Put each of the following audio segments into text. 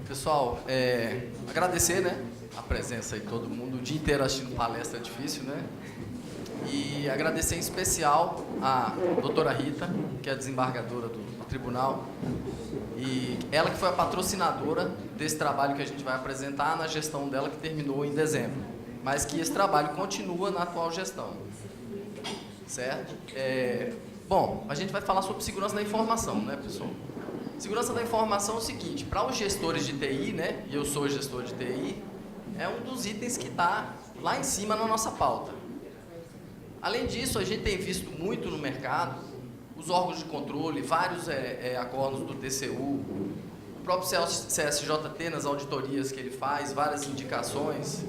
Pessoal, agradecer, né, a presença aí de todo mundo. O dia inteiro assistindo palestra é difícil, né? E agradecer em especial a doutora Rita, que é a desembargadora do tribunal, e ela que foi a patrocinadora desse trabalho que a gente vai apresentar na gestão dela, que terminou em dezembro, mas que esse trabalho continua na atual gestão, certo? Bom, a gente vai falar sobre segurança da informação, né, pessoal? Segurança da informação é o seguinte: para os gestores de TI, né, e eu sou gestor de TI, é um dos itens que está lá em cima na nossa pauta. Além disso, a gente tem visto muito no mercado os órgãos de controle, vários acordos do TCU, o próprio CSJT nas auditorias que ele faz, várias indicações,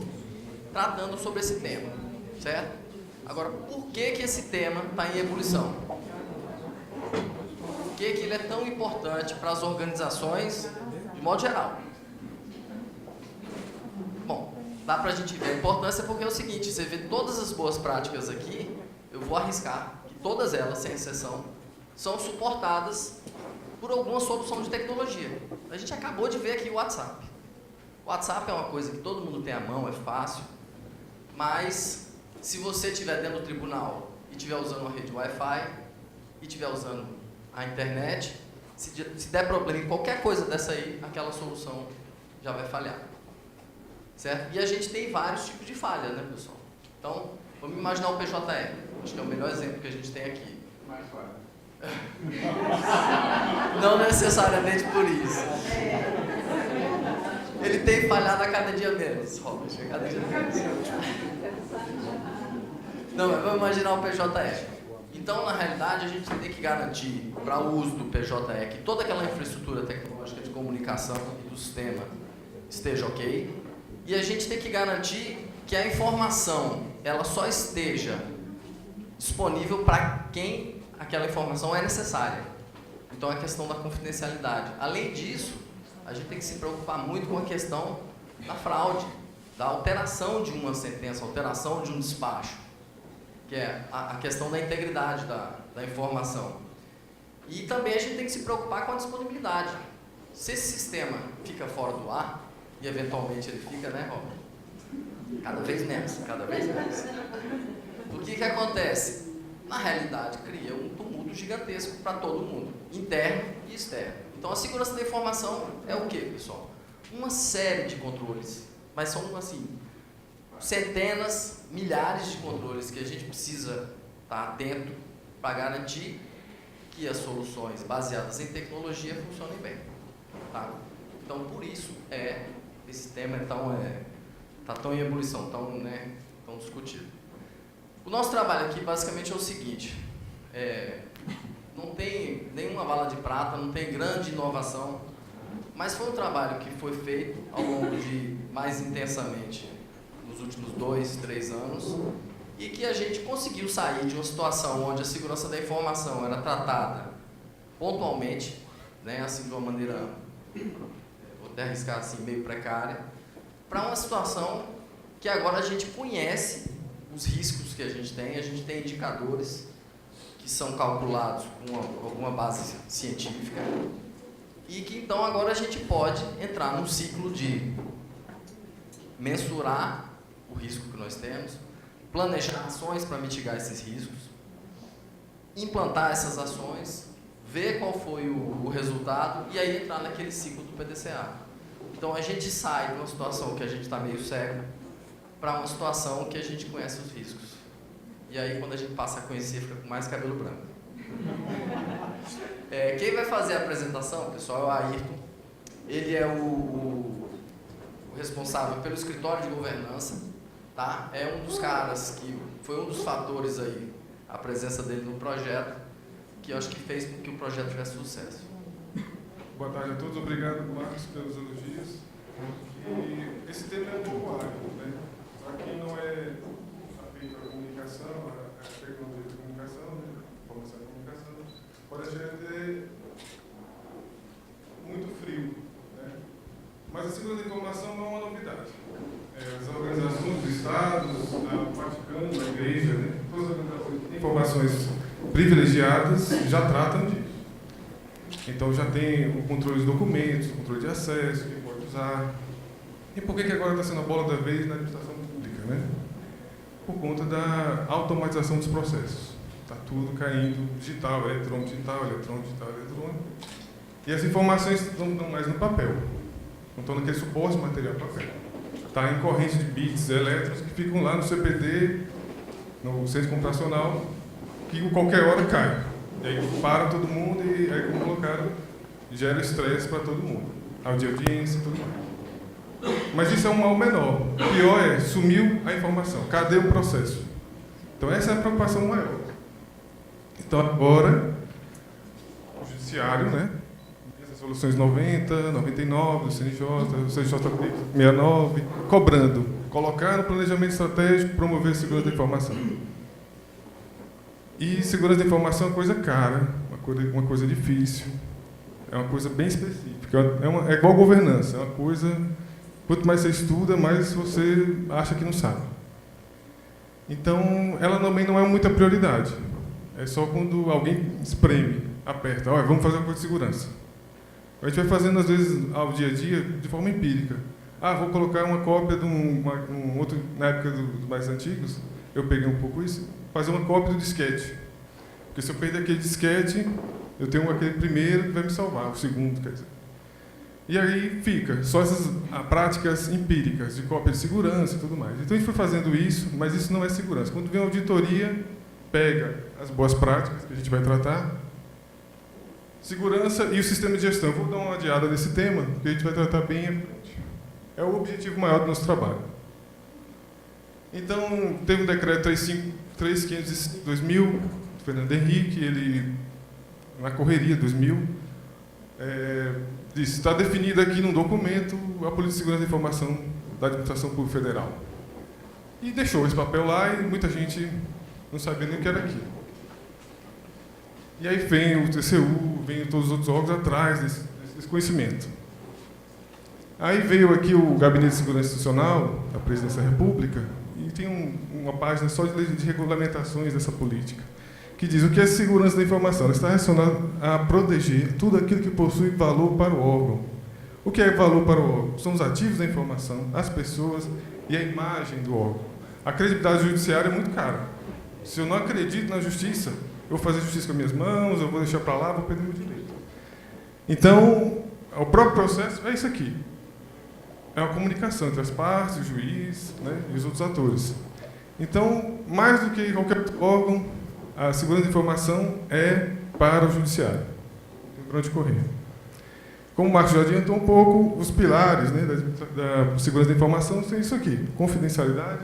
tratando sobre esse tema, certo? Agora, por que esse tema está em ebulição? Por que ele é tão importante para as organizações, de modo geral? Bom, dá para a gente ver a importância porque é o seguinte: você vê todas as boas práticas aqui, eu vou arriscar que todas elas, sem exceção, são suportadas por alguma solução de tecnologia. A gente acabou de ver aqui o WhatsApp. O WhatsApp é uma coisa que todo mundo tem à mão, é fácil, mas se você estiver dentro do tribunal e estiver usando uma rede Wi-Fi e estiver usando a internet, se der problema em qualquer coisa dessa aí, aquela solução já vai falhar. Certo? E a gente tem vários tipos de falha, né, pessoal? Então, vamos imaginar o PJE. Acho que é o melhor exemplo que a gente tem aqui. Mais falha. Não necessariamente por isso. Ele tem falhado a cada dia menos, Robert. A cada dia menos. Não, mas vamos imaginar o PJE. Então, na realidade, a gente tem que garantir, para o uso do PJE, que toda aquela infraestrutura tecnológica de comunicação e do sistema esteja ok. E a gente tem que garantir que a informação ela só esteja disponível para quem aquela informação é necessária. Então, é a questão da confidencialidade. Além disso, a gente tem que se preocupar muito com a questão da fraude, da alteração de uma sentença, alteração de um despacho, que é a questão da integridade da informação. E também a gente tem que se preocupar com a disponibilidade. Se esse sistema fica fora do ar, e eventualmente ele fica, né, Robert? Cada vez menos, cada vez menos. O que acontece? Na realidade, cria um tumulto gigantesco para todo mundo, interno e externo. Então, a segurança da informação é o que, pessoal? Uma série de controles, mas são, assim, centenas, milhares de controles que a gente precisa estar atento para garantir que as soluções baseadas em tecnologia funcionem bem. Tá? Então, por isso, esse tema está tão em ebulição, tão discutido. O nosso trabalho aqui, basicamente, é o seguinte: não tem nenhuma bala de prata, não tem grande inovação, mas foi um trabalho que foi feito ao longo de, mais intensamente, nos últimos 2, 3 anos, e que a gente conseguiu sair de uma situação onde a segurança da informação era tratada pontualmente, né, assim, de uma maneira, vou até arriscar assim, meio precária, para uma situação que agora a gente conhece os riscos que a gente tem indicadores que são calculados com alguma base científica, e que então agora a gente pode entrar num ciclo de mensurar o risco que nós temos, planejar ações para mitigar esses riscos, implantar essas ações, ver qual foi o resultado e aí entrar naquele ciclo do PDCA. Então a gente sai de uma situação que a gente está meio cego para uma situação que a gente conhece os riscos. E aí quando a gente passa a conhecer, fica com mais cabelo branco. Quem vai fazer a apresentação, pessoal, é o Ayrton. Ele é o responsável pelo escritório de governança, tá? É um dos caras que foi um dos fatores aí, a presença dele no projeto, que eu acho que fez com que o projeto tivesse sucesso. Boa tarde a todos, obrigado, Marcos, pelos elogios. E esse tema é um pouco árido, né? Para quem não é afeito à comunicação, à tecnologia de comunicação, né? Informação de comunicação, pode achar até muito frio, né? Mas a segurança da informação não é uma novidade. As organizações dos estados, o Vaticano, a igreja, né? Todas as organizações de informações privilegiadas já tratam disso. Então já tem o controle de documentos, o controle de acesso, quem pode usar. E por que agora está sendo a bola da vez na administração pública, né? Por conta da automatização dos processos. Está tudo caindo digital, eletrônico, digital, eletrônico, digital, eletrônico. E as informações não estão mais no papel. Não estão naquele suporte material papel. Está em corrente de bits elétricos que ficam lá no CPD, no centro computacional, que qualquer hora cai. E aí para todo mundo e aí, como colocaram, gera estresse para todo mundo. Audiência e tudo mais. Mas isso é um mal menor. O pior é, sumiu a informação. Cadê o processo? Então essa é a preocupação maior. Então agora, o judiciário, né? As resoluções 90, 99, do CNJ, do CNJ 69, cobrando, colocar no planejamento estratégico, promover a segurança da informação. E segurança da informação é uma coisa cara, uma coisa difícil, é uma coisa bem específica, é igual governança, é uma coisa, quanto mais você estuda, mais você acha que não sabe. Então, ela também não é muita prioridade, é só quando alguém espreme, aperta, olha, vamos fazer uma coisa de segurança. A gente vai fazendo, às vezes, ao dia a dia, de forma empírica. Ah, vou colocar uma cópia de um outro, na época dos mais antigos, eu peguei um pouco isso, fazer uma cópia do disquete. Porque se eu perder aquele disquete, eu tenho aquele primeiro que vai me salvar, o segundo, quer dizer. E aí fica, só essas práticas empíricas de cópia de segurança e tudo mais. Então a gente foi fazendo isso, mas isso não é segurança. Quando vem a auditoria, pega as boas práticas que a gente vai tratar, segurança e o sistema de gestão. Eu vou dar uma adiada nesse tema, que a gente vai tratar bem à frente. É o objetivo maior do nosso trabalho. Então, teve um decreto 3505 de 2000, do Fernando Henrique, ele, na correria 2000, disse, está definida aqui num documento a Política de Segurança da Informação da Administração Pública Federal. E deixou esse papel lá e muita gente não sabia nem o que era aquilo. E aí vem o TCU, vem todos os outros órgãos atrás desse conhecimento. Aí veio aqui o Gabinete de Segurança Institucional da Presidência da República e tem uma página só de regulamentações dessa política, que diz o que é segurança da informação. Ela está relacionada a proteger tudo aquilo que possui valor para o órgão. O que é valor para o órgão? São os ativos da informação, as pessoas e a imagem do órgão. A credibilidade judiciária é muito cara. Se eu não acredito na justiça, eu vou fazer justiça com as minhas mãos, eu vou deixar para lá, vou perder meu direito. Então, o próprio processo é isso aqui. É uma comunicação entre as partes, o juiz, né, e os outros atores. Então, mais do que qualquer órgão, a segurança da informação é para o judiciário. Tem para onde correr. Como o Marcos já adiantou um pouco, os pilares, né, da segurança da informação são isso aqui. Confidencialidade,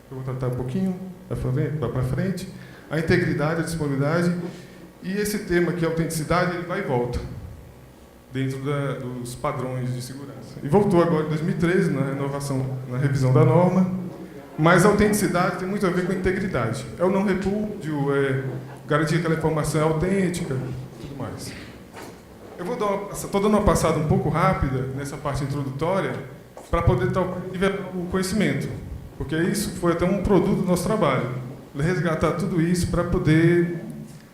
eu vou tratar um pouquinho para frente. A integridade, a disponibilidade. E esse tema que é a autenticidade, ele vai e volta dentro dos padrões de segurança. E voltou agora em 2013, na renovação, na revisão da norma, mas a autenticidade tem muito a ver com a integridade. É o não repúdio, garantir que aquela informação é autêntica e tudo mais. Eu estou dando uma passada um pouco rápida nessa parte introdutória para poder nivelar o conhecimento, porque isso foi até um produto do nosso trabalho, resgatar tudo isso para poder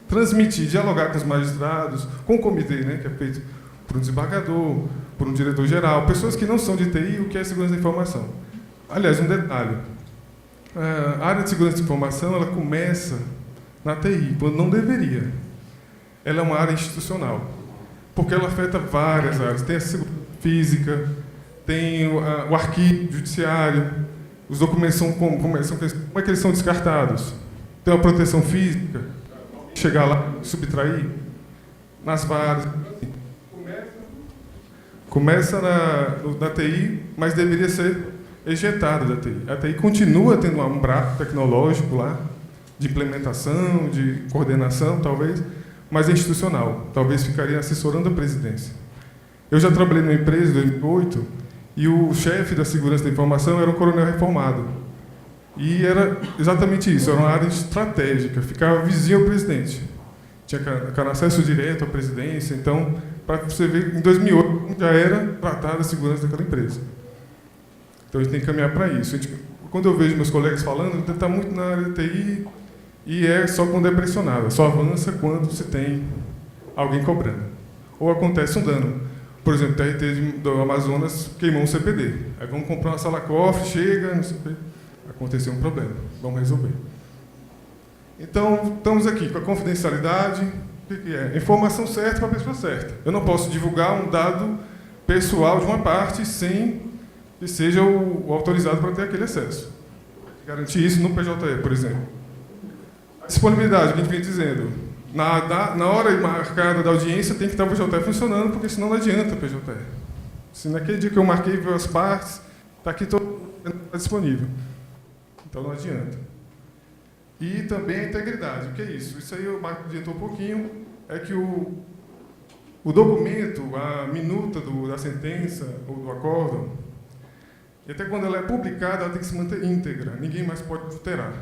transmitir, dialogar com os magistrados, com o comitê, né, que é feito por um desembargador, por um diretor-geral, pessoas que não são de TI, o que é segurança da informação. Aliás, um detalhe, a área de segurança da informação, ela começa na TI, quando não deveria. Ela é uma área institucional, porque ela afeta várias áreas. Tem a segurança física, tem o arquivo judiciário, os documentos como é que eles são descartados. Tem a proteção física, chegar lá, subtrair, nas varas. Começa na TI, mas deveria ser ejetada da TI. A TI continua tendo um braço tecnológico lá, de implementação, de coordenação, talvez, mas é institucional. Talvez ficaria assessorando a presidência. Eu já trabalhei numa empresa em 2008 e o chefe da segurança da informação era um coronel reformado. E era exatamente isso, era uma área estratégica, ficava vizinho ao presidente. Tinha acesso direto à presidência, então, para você ver, em 2008 já era tratada a segurança daquela empresa. Então a gente tem que caminhar para isso. Quando eu vejo meus colegas falando, está muito na área da TI e é só quando é pressionada, só avança quando se tem alguém cobrando. Ou acontece um dano. por exemplo, o TRT do Amazonas queimou um CPD. Aí vamos comprar uma sala-cofre, chega, não sei o quê. Aconteceu um problema, vamos resolver. Então, estamos aqui com a confidencialidade. O que é? Informação certa para a pessoa certa. Eu não posso divulgar um dado pessoal de uma parte sem que seja o autorizado para ter aquele acesso. Garantir isso no PJE, por exemplo. A disponibilidade, que a gente vem dizendo. Na hora marcada da audiência tem que estar o PJE funcionando, porque senão não adianta o PJE. Se naquele dia que eu marquei viu as partes, está aqui todo está disponível. Então não adianta. E também a integridade. O que é isso? Isso aí o Marco adiantou um pouquinho, é que o documento, a minuta da sentença ou do acórdão, e até quando ela é publicada, ela tem que se manter íntegra. Ninguém mais pode alterar.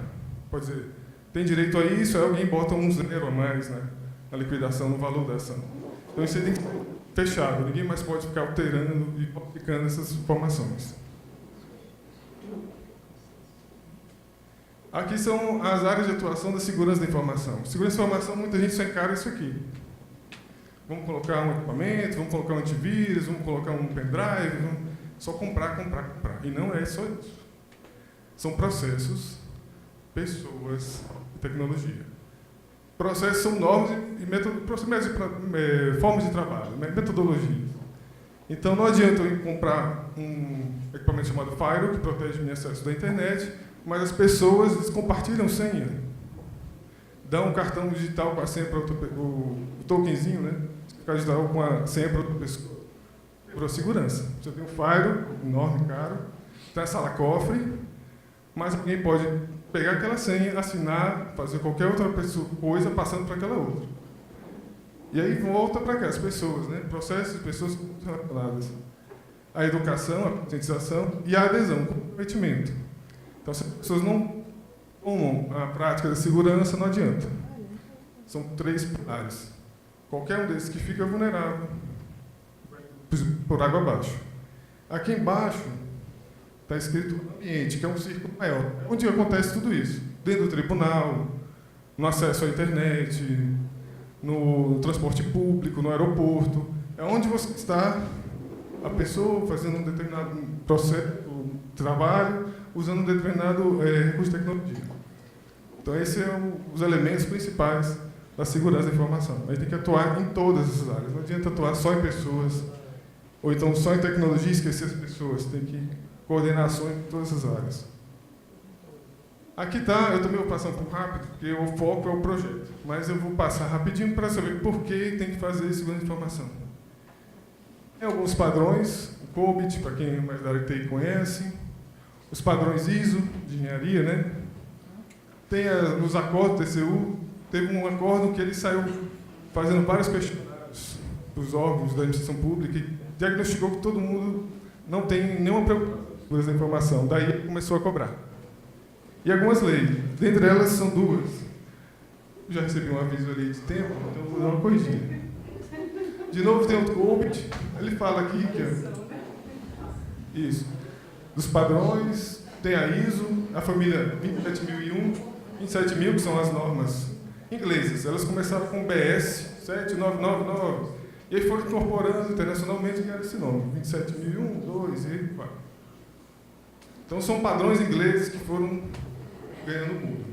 Pode dizer, tem direito a isso, aí alguém bota um zero a mais, né, na liquidação, no valor da ação. Então isso aí tem que ser fechado. Ninguém mais pode ficar alterando e modificando essas informações. Aqui são as áreas de atuação da segurança da informação. Segurança da informação, muita gente só encara isso aqui. Vamos colocar um equipamento, vamos colocar um antivírus, vamos colocar um pendrive, vamos só comprar. E não é só isso. São processos, pessoas e tecnologia. Processos são normas e formas de trabalho, metodologias. Então, não adianta eu comprar um equipamento chamado Firewall, que protege o meu acesso da internet, mas as pessoas compartilham senha. Dão um cartão digital com a senha para o tokenzinho, né? Cartão digital com a senha para outra pessoa. Por segurança. Você tem um firewall enorme, caro, tem a sala-cofre, mas alguém pode pegar aquela senha, assinar, fazer qualquer outra coisa passando para aquela outra. E aí volta para cá, as pessoas, né? Processos de pessoas relacionadas. A educação, a conscientização e a adesão, o comprometimento. Então, se as pessoas não tomam a prática da segurança, não adianta. São 3 pilares. Qualquer um desses que fica vulnerável, por água abaixo. Aqui embaixo está escrito ambiente, que é um círculo maior. Onde acontece tudo isso? Dentro do tribunal, no acesso à internet, no transporte público, no aeroporto. É onde você está, a pessoa fazendo um determinado processo, trabalho, usando um determinado recurso de tecnologia. Então, esses são os elementos principais da segurança da informação. A gente tem que atuar em todas essas áreas. Não adianta atuar só em pessoas, ou então só em tecnologia e esquecer as pessoas. Tem que coordenar ações em todas essas áreas. Aqui está, eu também vou passar um pouco rápido, porque o foco é o projeto. Mas eu vou passar rapidinho para saber por que tem que fazer segurança de informação. Tem alguns padrões, o COBIT, para quem é mais da área de TI conhece, os padrões ISO, de engenharia, né? Tem nos acordos do TCU, teve um acordo que ele saiu fazendo vários questionários para os órgãos da administração pública e diagnosticou que todo mundo não tem nenhuma preocupação com essa informação. Daí ele começou a cobrar. E algumas leis, dentre elas são 2. Eu já recebi um aviso ali de tempo, então eu vou dar uma corrigida. De novo tem o COBIT, ele fala aqui que isso, dos padrões, tem a ISO, a família 27001, 27000, que são as normas inglesas. Elas começaram com BS 7999, e aí foram incorporando internacionalmente e ganharam esse nome, 27001, 2 e 4. Então são padrões ingleses que foram ganhando o mundo.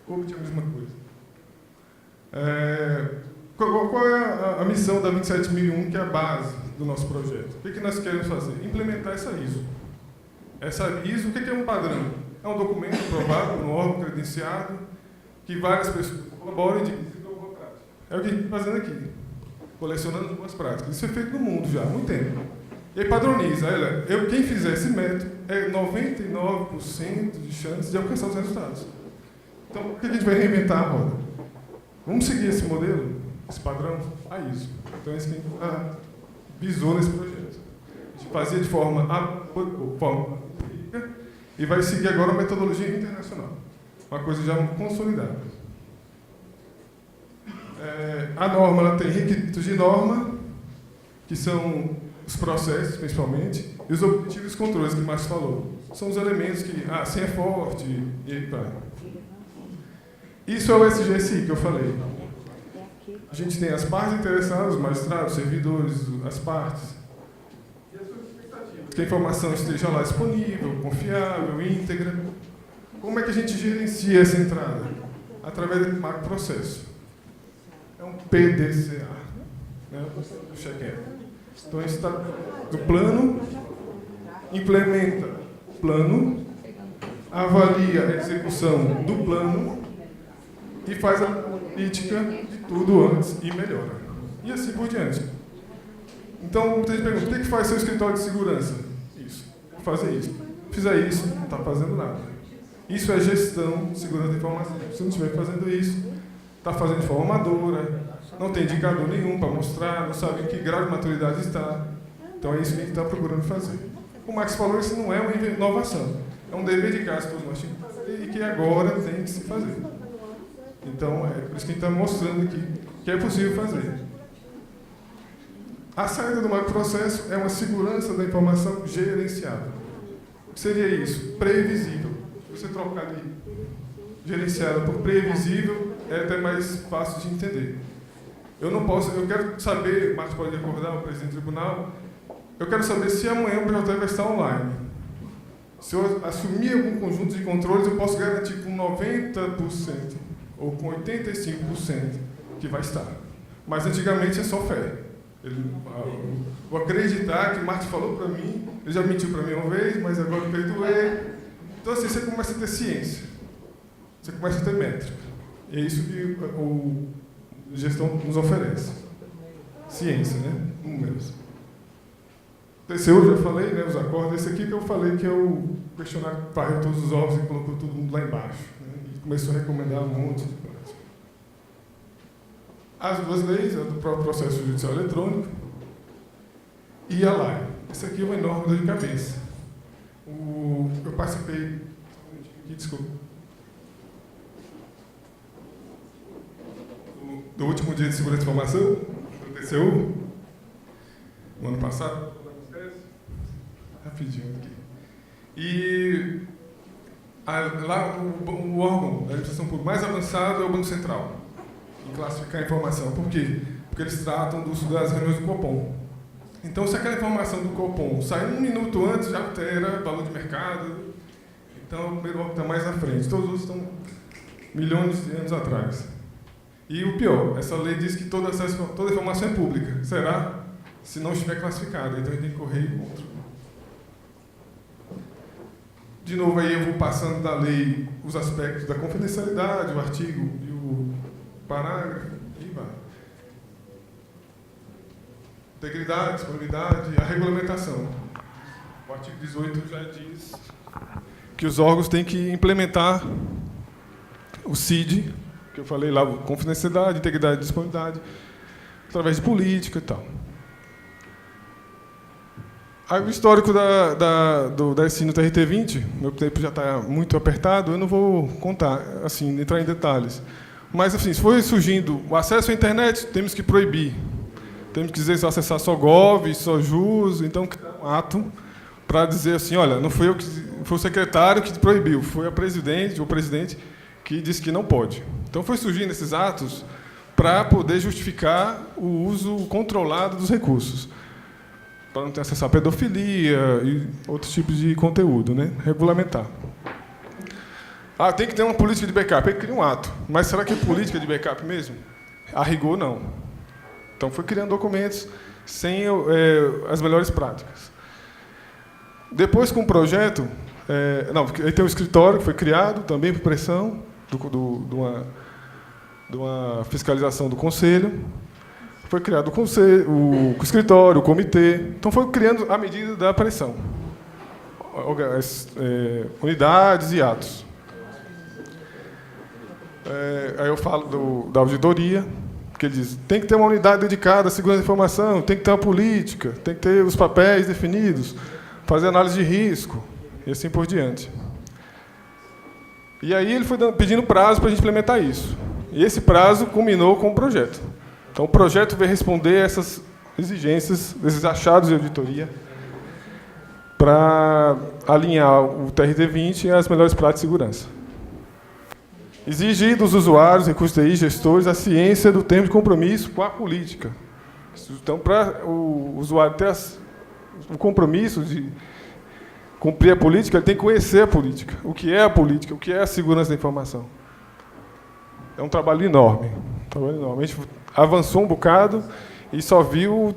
COBIT é a mesma coisa. Qual é a missão da 27001, que é a base do nosso projeto? O que nós queremos fazer? Implementar essa ISO. Essa ISO, o que é um padrão? É um documento aprovado por um órgão credenciado, que várias pessoas colaboram e dizem que é boa prática. É o que a gente está fazendo aqui, colecionando boas práticas. Isso é feito no mundo já há muito tempo. E aí padroniza. Quem fizer esse método é 99% de chance de alcançar os resultados. Então, por que a gente vai reinventar a roda? Vamos seguir esse modelo, esse padrão? A ISO. Então, esse que a gente visou nesse projeto. A gente fazia de forma e vai seguir agora a metodologia internacional. Uma coisa já consolidada. A norma ela tem requisitos de norma, que são os processos, principalmente, e os objetivos e controles que o Márcio falou. São os elementos que, assim é forte, e aí vai. Isso é o SGSI que eu falei. A gente tem as partes interessadas, os magistrados, os servidores, as partes. E as suas expectativas. Que a informação esteja lá disponível, confiável, íntegra. Como é que a gente gerencia essa entrada? Através do macroprocesso. É um PDCA, né? O check-in. Então, a gente está no plano, implementa o plano, avalia a execução do plano e faz a política de tudo antes e melhora. E assim por diante. Então, muita gente pergunta, o que faz seu escritório de segurança? Isso. Fazer isso. Fizer isso, não está fazendo nada. Isso é gestão de segurança da informação. Se não estiver fazendo isso, está fazendo de forma amadora, não tem indicador nenhum para mostrar, não sabe em que grau de maturidade está. Então, é isso que a gente está procurando fazer. O Max falou, isso não é uma inovação. É um dever de casa que todos nós temos que fazer e que agora tem que se fazer. Então, é por isso que a gente está mostrando aqui que é possível fazer. A saída do macroprocesso é uma segurança da informação gerenciada. O que seria isso? Previsível. Se você trocar ali gerenciada por previsível, é até mais fácil de entender. Eu quero saber, Marcos pode recordar, o presidente do tribunal, eu quero saber se amanhã o PJE vai estar online. Se eu assumir algum conjunto de controles, eu posso garantir com 90% ou com 85% que vai estar. Mas antigamente é só fé. Vou acreditar que o Marcos falou para mim, ele já mentiu para mim uma vez, mas agora eu perdoei. Então assim, você começa a ter ciência, você começa a ter métrica. E é isso que a gestão nos oferece. Ciência, né? Números. TCU, eu já falei, né, os acordos. Esse aqui que eu falei que é o questionário que varreu todos os ovos e colocou todo mundo lá embaixo. Né, e começou a recomendar um monte de coisa. As duas leis, a do próprio processo judicial eletrônico e a LAI. Esse aqui é uma enorme dor de cabeça. Eu participei... Desculpa. Do último dia de segurança de informação, do TCU, no ano passado. Rapidinho aqui. E lá o órgão da administração pública mais avançado é o Banco Central, em classificar a informação. Por quê? Porque eles tratam das reuniões do Copom. Então, se aquela informação do Copom sai 1 minuto antes, já altera valor de mercado. Então, o primeiro órgão está mais à frente. Todos os outros estão milhões de anos atrás. E o pior, essa lei diz que toda informação é pública. Será? Se não estiver classificada. Então, a gente tem que correr contra. De novo, aí eu vou passando da lei os aspectos da confidencialidade, o artigo e o parágrafo, e vai. Integridade, disponibilidade, a regulamentação. O artigo 18 já diz que os órgãos têm que implementar o CID, que eu falei lá, confidencialidade, integridade e disponibilidade, através de política e tal. O histórico da SI no TRT-20, meu tempo já está muito apertado, eu não vou contar, assim, entrar em detalhes. Mas, assim, se for surgindo o acesso à internet, temos que proibir. Temos que dizer se acessar só Gov, só JUS, então um ato para dizer assim, olha, não foi eu que foi o secretário que proibiu, foi a presidente ou o presidente que disse que não pode. Então foi surgindo esses atos para poder justificar o uso controlado dos recursos, para não ter acesso à pedofilia e outros tipos de conteúdo, né? Regulamentar. Tem que ter uma política de backup. Ele cria um ato. Mas será que é política de backup mesmo? A rigor, não. Então, foi criando documentos sem as melhores práticas. Depois, com o projeto... aí tem um escritório que foi criado, também por pressão de uma fiscalização do Conselho. Foi criado o escritório, o comitê. Então, foi criando à medida da pressão. Unidades e atos. Aí eu falo da auditoria, que ele diz, tem que ter uma unidade dedicada à segurança da informação, tem que ter uma política, tem que ter os papéis definidos, fazer análise de risco, e assim por diante. E aí ele foi pedindo prazo para a gente implementar isso. E esse prazo culminou com o projeto. Então, o projeto veio responder essas exigências, esses achados de auditoria, para alinhar o TRT-20 às melhores práticas de segurança. Exigir dos usuários, recursos TI, gestores, a ciência do termo de compromisso com a política. Então, para o usuário ter o compromisso de cumprir a política, ele tem que conhecer a política. O que é a política, o que é a segurança da informação. É um trabalho enorme. A gente avançou um bocado e só viu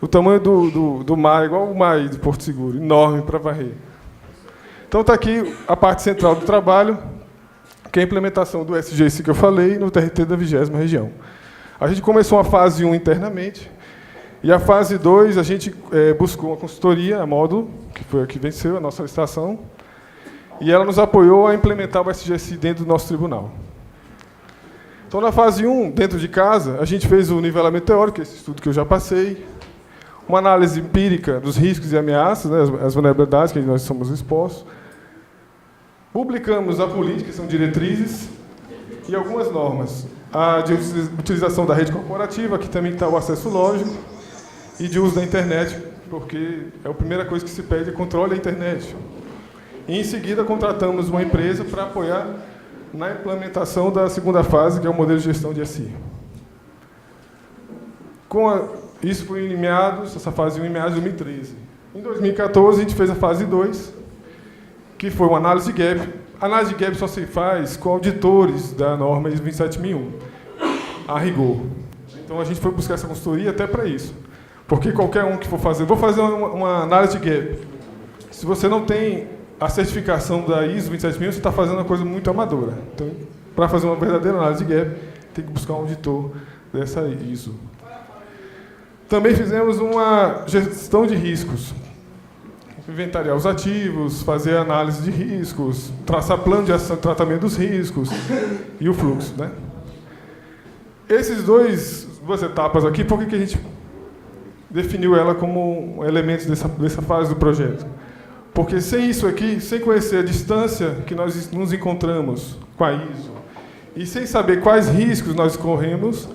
o tamanho do mar, igual o mar de Porto Seguro, enorme para varrer. Então, está aqui a parte central do trabalho, que é a implementação do SGC que eu falei no TRT da 20ª região. A gente começou a fase 1 internamente, e a fase 2 a gente buscou uma consultoria, a Módulo, que foi a que venceu a nossa licitação, e ela nos apoiou a implementar o SGC dentro do nosso tribunal. Então, na fase 1, dentro de casa, a gente fez o nivelamento teórico, esse estudo que eu já passei, uma análise empírica dos riscos e ameaças, né, as vulnerabilidades que nós somos expostos. Publicamos a política, que são diretrizes, e algumas normas. A de utilização da rede corporativa, que também está o acesso lógico, e de uso da internet, porque é a primeira coisa que se pede, é controle da internet. E, em seguida, contratamos uma empresa para apoiar na implementação da segunda fase, que é o modelo de gestão de SI. Isso foi em meados, essa fase 1 em meados de 2013. Em 2014, a gente fez a fase 2, que foi uma análise de gap. A análise de gap só se faz com auditores da norma ISO 27001, a rigor. Então, a gente foi buscar essa consultoria até para isso. Porque qualquer um que for fazer... Vou fazer uma análise de gap. Se você não tem a certificação da ISO 27001, você está fazendo uma coisa muito amadora. Então, para fazer uma verdadeira análise de gap, tem que buscar um auditor dessa ISO. Também fizemos uma gestão de riscos. Inventariar os ativos, fazer análise de riscos, traçar plano de ação, tratamento dos riscos e o fluxo, né? Esses duas etapas aqui, por que a gente definiu ela como elementos dessa fase do projeto? Porque sem isso aqui, sem conhecer a distância que nós nos encontramos com a ISO e sem saber quais riscos nós corremos,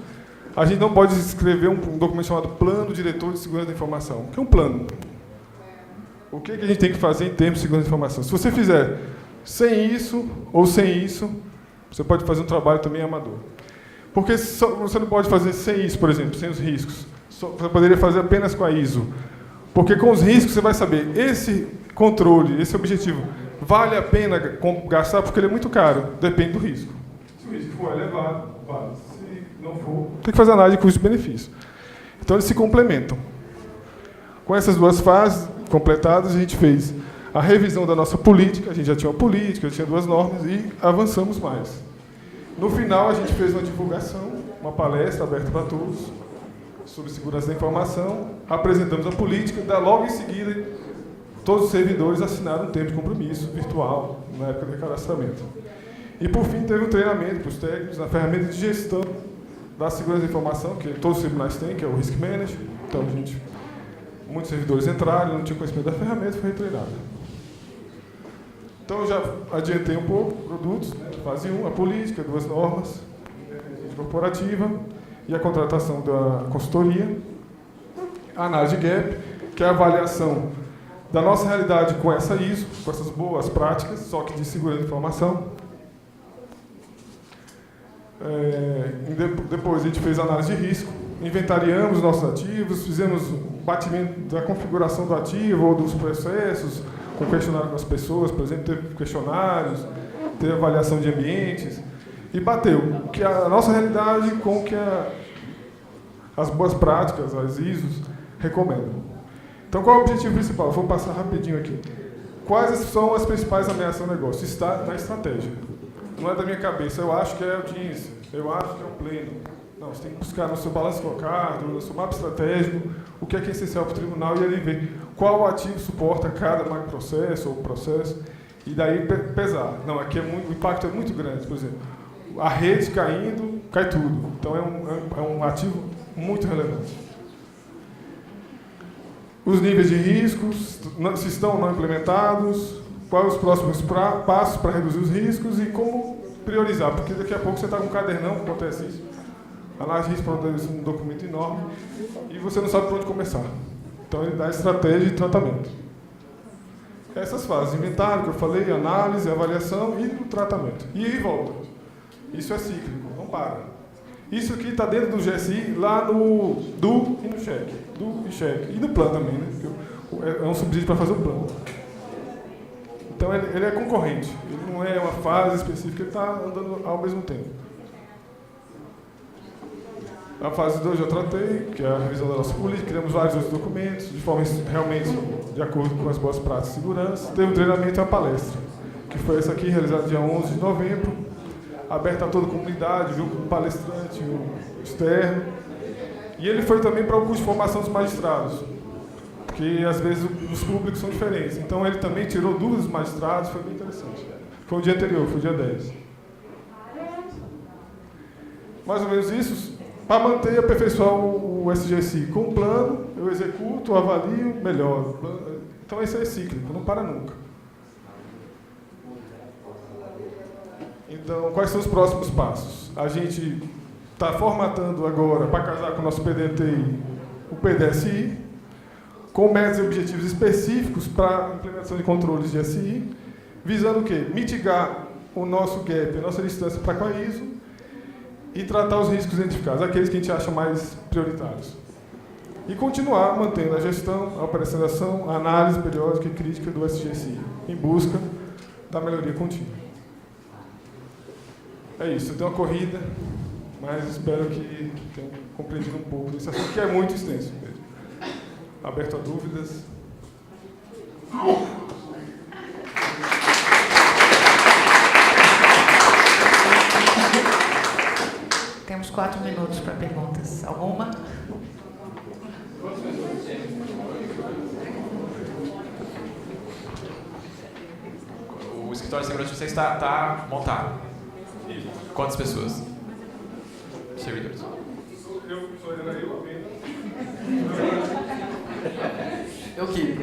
a gente não pode escrever um documento chamado Plano Diretor de Segurança da Informação. O que é um plano? O que a gente tem que fazer em termos de segurança da informação? Se você fizer sem isso ou sem isso, você pode fazer um trabalho também amador. Porque você não pode fazer sem isso, por exemplo, sem os riscos. Você poderia fazer apenas com a ISO. Porque com os riscos você vai saber, esse controle, esse objetivo, vale a pena gastar porque ele é muito caro, depende do risco. Se o risco for elevado, vale. Se não for, tem que fazer análise de custo-benefício. Então eles se complementam. Com essas duas fases completadas, a gente fez a revisão da nossa política, a gente já tinha uma política, já tinha duas normas e avançamos mais. No final, a gente fez uma divulgação, uma palestra aberta para todos, sobre segurança da informação, apresentamos a política, e logo em seguida, todos os servidores assinaram um termo de compromisso virtual, na época do recadastramento. E, por fim, teve um treinamento para os técnicos na ferramenta de gestão da segurança da informação, que todos os tribunais têm, que é o Risk Manager. Então, muitos servidores entraram, não tinham conhecimento da ferramenta, foi retreinado. Então, eu já adiantei um pouco, produtos, né? Fase 1, a política, duas normas, a corporativa e a contratação da consultoria, a análise de gap, que é a avaliação da nossa realidade com essa ISO, com essas boas práticas, só que de segurança da informação. Depois a gente fez a análise de risco, inventariamos os nossos ativos, fizemos batimento da configuração do ativo ou dos processos, com questionário com as pessoas, por exemplo, teve questionários, teve avaliação de ambientes, e bateu que a nossa realidade com o que as boas práticas, as ISOs, recomendam. Então, qual é o objetivo principal? Vou passar rapidinho aqui. Quais são as principais ameaças ao negócio? Está na estratégia. Não é da minha cabeça, eu acho que é a audiência, eu acho que é o pleno. Não, você tem que buscar no seu balanço scorecard, no seu mapa estratégico, o que é essencial para o tribunal e ali ver qual ativo suporta cada microprocesso ou processo, e daí pesar. Não, aqui o impacto é muito grande, por exemplo. A rede caindo, cai tudo. Então, é um ativo muito relevante. Os níveis de riscos, se estão ou não implementados, quais os próximos passos para reduzir os riscos e como priorizar, porque daqui a pouco você está com um cadernão, acontece isso. Análise de risco produz um documento enorme e você não sabe por onde começar. Então, ele dá estratégia de tratamento. Essas fases, inventário, que eu falei, análise, avaliação e o tratamento. E aí volta. Isso é cíclico, não para. Isso aqui está dentro do GSI, lá no do e no cheque. Do e cheque. E no plano também, né? É um subsídio para fazer o plano. Então ele é concorrente. Ele não é uma fase específica, ele está andando ao mesmo tempo. A fase 2 eu tratei, que é a revisão da nossa política, criamos vários outros documentos, de forma realmente de acordo com as boas práticas de segurança. Teve um treinamento e uma palestra, que foi essa aqui, realizada dia 11 de novembro, aberta a toda a comunidade, viu, um palestrante, um externo. E ele foi também para o curso de formação dos magistrados, porque às vezes os públicos são diferentes. Então ele também tirou dúvidas dos magistrados, foi bem interessante. Foi o dia anterior, foi o dia 10. Mais ou menos isso. Para manter e aperfeiçoar o SGSI com o plano, eu executo, avalio, melhoro. Então isso é cíclico, não para nunca. Então, quais são os próximos passos? A gente está formatando agora, para casar com o nosso PDTI, o PDSI, com metas e objetivos específicos para a implementação de controles de SI, visando o quê? Mitigar o nosso gap, a nossa distância para com a ISO, e tratar os riscos identificados, aqueles que a gente acha mais prioritários. E continuar mantendo a gestão, a operacionalização, a análise periódica e crítica do SGSI, em busca da melhoria contínua. É isso, eu dei uma corrida, mas espero que tenham compreendido um pouco desse assunto, que é muito extenso mesmo. Aberto a dúvidas. Temos 4 minutos para perguntas. Alguma? O escritório de segurança de vocês está montado. Quantas pessoas? Servidores. Equipe.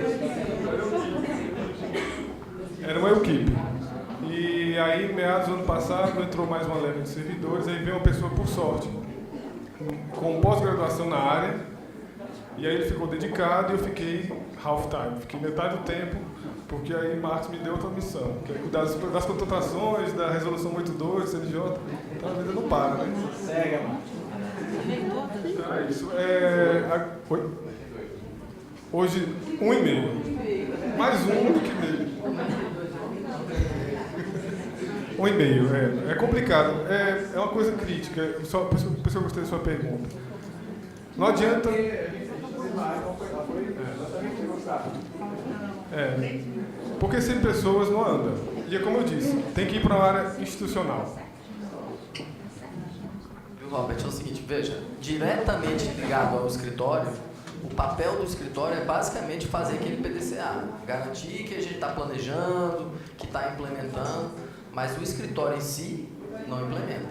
Era uma equipe. E aí, meados do ano passado, entrou mais uma leva de servidores, aí veio uma pessoa por sorte, com pós-graduação na área, e aí ele ficou dedicado e eu fiquei half-time, fiquei metade do tempo, porque aí Marcos me deu outra missão, que é cuidar das contratações, da resolução 82, CNJ, então a vida não para, né? Segue, mano. Então é isso. Hoje, 1,5. Mais um do que meio. 1,5, é complicado, é uma coisa crítica, só por isso eu gostei da sua pergunta. Não adianta... porque sem pessoas não anda. E é como eu disse, tem que ir para uma área institucional. Robert, é o seguinte, veja, diretamente ligado ao escritório, o papel do escritório é basicamente fazer aquele PDCA, garantir que a gente está planejando, que está implementando, mas o escritório em si não implementa.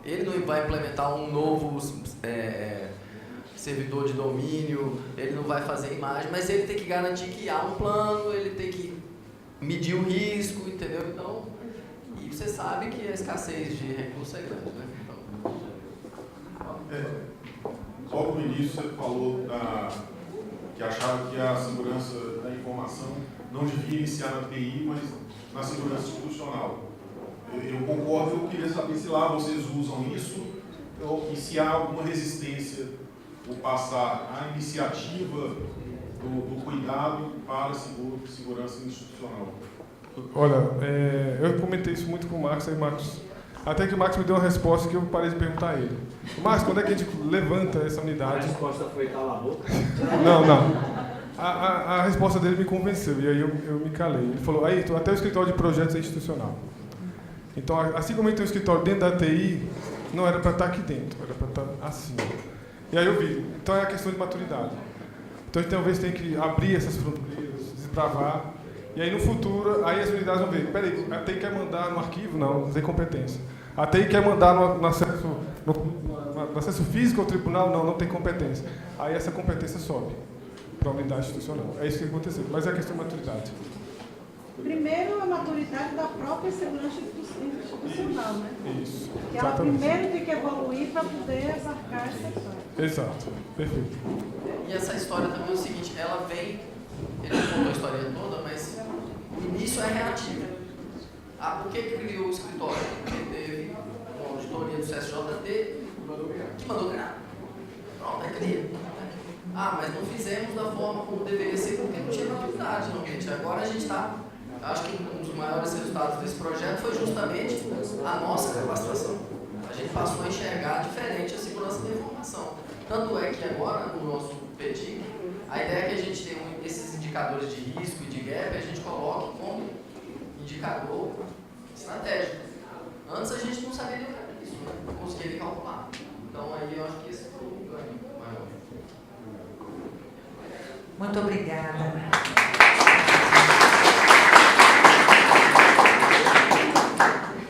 Ele não vai implementar um novo servidor de domínio, ele não vai fazer imagem, mas ele tem que garantir que há um plano, ele tem que medir o risco, entendeu? Então, e você sabe que a escassez de recursos é grande, né? Logo no início você falou que achava que a segurança da informação não devia iniciar na TI, mas na segurança institucional. Eu concordo, eu queria saber se lá vocês usam isso, ou se há alguma resistência por passar a iniciativa do cuidado para a segurança institucional. Olha, eu comentei isso muito com o Marcos, até que o Marcos me deu uma resposta que eu parei de perguntar a ele. Marcos, quando é que a gente levanta essa unidade? A resposta foi cala a boca? Não. A resposta dele me convenceu, e aí eu me calei. Ele falou, Ayrton, até o escritório de projetos é institucional. Então, assim como a gente tem um escritório dentro da TI, não era para estar aqui dentro, era para estar assim. E aí eu vi, então é a questão de maturidade. Então a gente talvez tem que abrir essas fronteiras, desbravar, e aí no futuro, aí as unidades vão ver, peraí, a TI quer mandar no arquivo? Não tem competência. A TI quer mandar no acesso físico ao tribunal? Não tem competência. Aí essa competência sobe para a unidade institucional. É isso que aconteceu, mas é a questão de maturidade. Primeiro, a maturidade da própria segurança institucional, né? Isso. Que ela primeiro tem que evoluir para poder abarcar essa história. Exato, perfeito. E essa história também é o seguinte, ela vem, ele não contou a história toda, mas o início é reativo. Por que criou o escritório? Porque teve autoria do CSJT, que mandou criar. Pronto, aí cria. Ah, mas não fizemos da forma como deveria ser, porque não tinha maturidade, não, gente. Agora a gente está... Acho que um dos maiores resultados desse projeto foi justamente a nossa capacitação. A gente passou a enxergar diferente a segurança da informação. Tanto é que agora, no nosso PEDIC, a ideia é que a gente tenha esses indicadores de risco e de gap, a gente coloque como indicador estratégico. Antes a gente não sabia lidar com isso, né? Não conseguia calcular. Então aí eu acho que esse foi o ganho maior. Muito obrigada.